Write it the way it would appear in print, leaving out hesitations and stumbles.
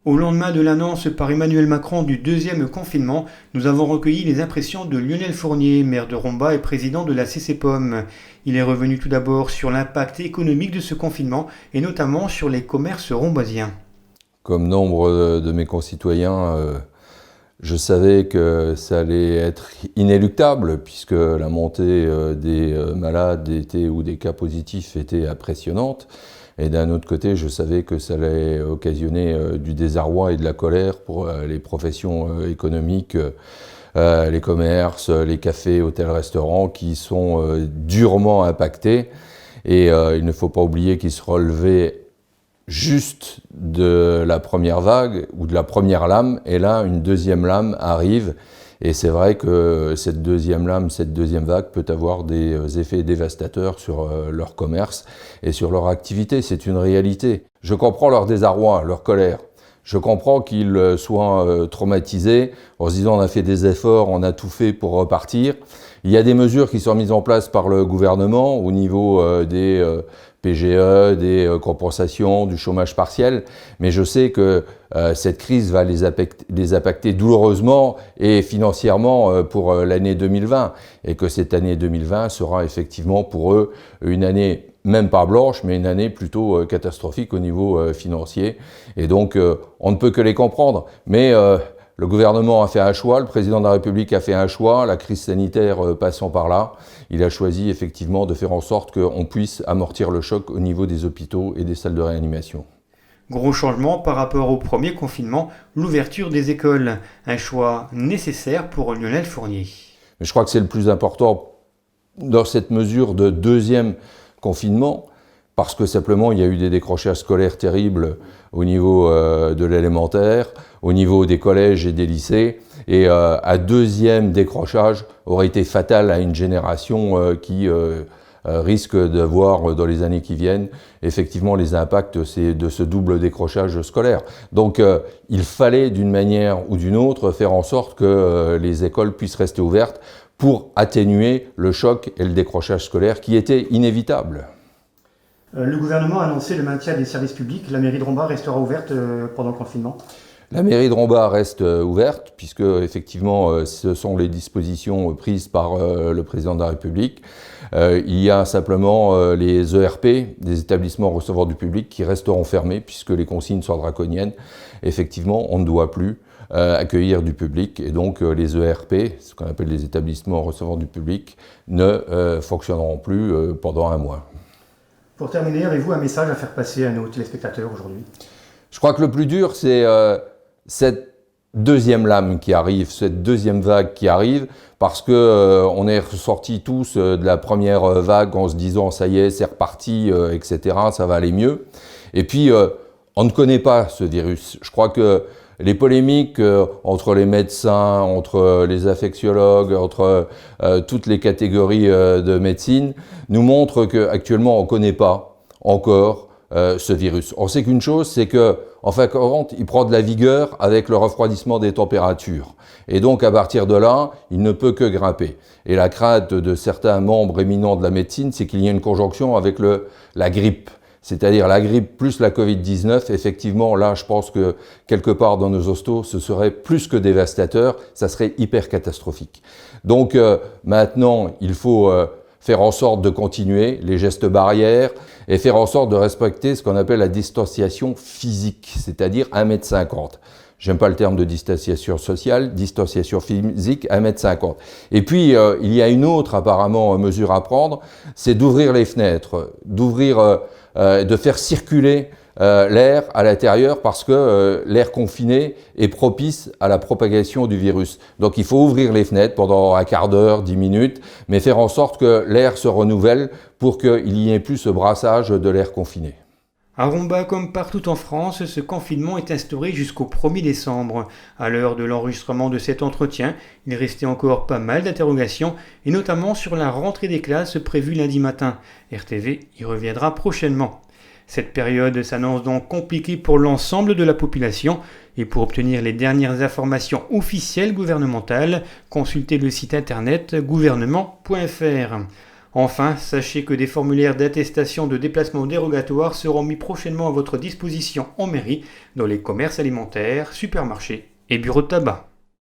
Au lendemain de l'annonce par Emmanuel Macron du deuxième confinement, nous avons recueilli les impressions de Lionel Fournier, maire de Romba et président de la CCPOM. Il est revenu tout d'abord sur l'impact économique de ce confinement et notamment sur les commerces romboisiens. Comme nombre de mes concitoyens, je savais que ça allait être inéluctable puisque la montée des malades ou des cas positifs était impressionnante. Et d'un autre côté, je savais que ça allait occasionner du désarroi et de la colère pour les professions économiques, les commerces, les cafés, hôtels, restaurants qui sont durement impactés. Et il ne faut pas oublier qu'ils se relevaient juste de la première vague ou de la première lame, et là une deuxième lame arrive, et c'est vrai que cette deuxième lame, cette deuxième vague peut avoir des effets dévastateurs sur leur commerce et sur leur activité, c'est une réalité. Je comprends leur désarroi, leur colère. Je comprends qu'ils soient traumatisés en se disant on a fait des efforts, on a tout fait pour repartir. Il y a des mesures qui sont mises en place par le gouvernement au niveau des PGE, des compensations, du chômage partiel, mais je sais que cette crise va les impacter douloureusement et financièrement pour l'année 2020, et que cette année 2020 sera effectivement pour eux une année même pas blanche, mais une année plutôt catastrophique au niveau financier. Et donc, on ne peut que les comprendre. Mais le gouvernement a fait un choix, le président de la République a fait un choix, la crise sanitaire passant par là. Il a choisi effectivement de faire en sorte qu'on puisse amortir le choc au niveau des hôpitaux et des salles de réanimation. Gros changement par rapport au premier confinement, l'ouverture des écoles. Un choix nécessaire pour Lionel Fournier. Mais je crois que c'est le plus important dans cette mesure de deuxième confinement, parce que simplement il y a eu des décrochages scolaires terribles au niveau de l'élémentaire, au niveau des collèges et des lycées, et un deuxième décrochage aurait été fatal à une génération qui risque de voir dans les années qui viennent effectivement les impacts de ce double décrochage scolaire. Donc il fallait d'une manière ou d'une autre faire en sorte que les écoles puissent rester ouvertes pour atténuer le choc et le décrochage scolaire qui était inévitable. Le gouvernement a annoncé le maintien des services publics. La mairie de Romba restera ouverte pendant le confinement. La mairie de Romba reste ouverte puisque effectivement ce sont les dispositions prises par le président de la République. Il y a simplement les ERP, des établissements recevant du public, qui resteront fermés puisque les consignes sont draconiennes. Effectivement, on ne doit plus accueillir du public, et donc les ERP, ce qu'on appelle les établissements recevant du public, ne fonctionneront plus pendant un mois. Pour terminer, avez-vous un message à faire passer à nos téléspectateurs aujourd'hui ? Je crois que le plus dur, c'est cette deuxième lame qui arrive, cette deuxième vague qui arrive, parce que on est ressortis tous de la première vague en se disant ça y est, c'est reparti, etc., ça va aller mieux. Et puis, on ne connaît pas ce virus. Je crois que les polémiques entre les médecins, entre les infectiologues, entre toutes les catégories de médecine nous montrent qu'actuellement on ne connaît pas encore ce virus. On sait qu'une chose, c'est que en fin de compte, il prend de la vigueur avec le refroidissement des températures. Et donc à partir de là, il ne peut que grimper. Et la crainte de certains membres éminents de la médecine, c'est qu'il y ait une conjonction avec la grippe. C'est-à-dire la grippe plus la Covid-19, effectivement, là, je pense que quelque part dans nos hostos, ce serait plus que dévastateur, ça serait hyper catastrophique. Donc maintenant, il faut faire en sorte de continuer les gestes barrières et faire en sorte de respecter ce qu'on appelle la distanciation physique, c'est-à-dire 1,50 m. J'aime pas le terme de distanciation sociale, distanciation physique, 1,50 m. Et puis, il y a une autre, apparemment, mesure à prendre, c'est d'ouvrir les fenêtres, de faire circuler l'air à l'intérieur parce que l'air confiné est propice à la propagation du virus. Donc il faut ouvrir les fenêtres pendant un quart d'heure, 10 minutes, mais faire en sorte que l'air se renouvelle pour qu'il n'y ait plus ce brassage de l'air confiné. À Romba, comme partout en France, ce confinement est instauré jusqu'au 1er décembre. À l'heure de l'enregistrement de cet entretien, il restait encore pas mal d'interrogations, et notamment sur la rentrée des classes prévue lundi matin. RTV y reviendra prochainement. Cette période s'annonce donc compliquée pour l'ensemble de la population, et pour obtenir les dernières informations officielles gouvernementales, consultez le site internet gouvernement.fr. Enfin, sachez que des formulaires d'attestation de déplacement dérogatoire seront mis prochainement à votre disposition en mairie, dans les commerces alimentaires, supermarchés et bureaux de tabac.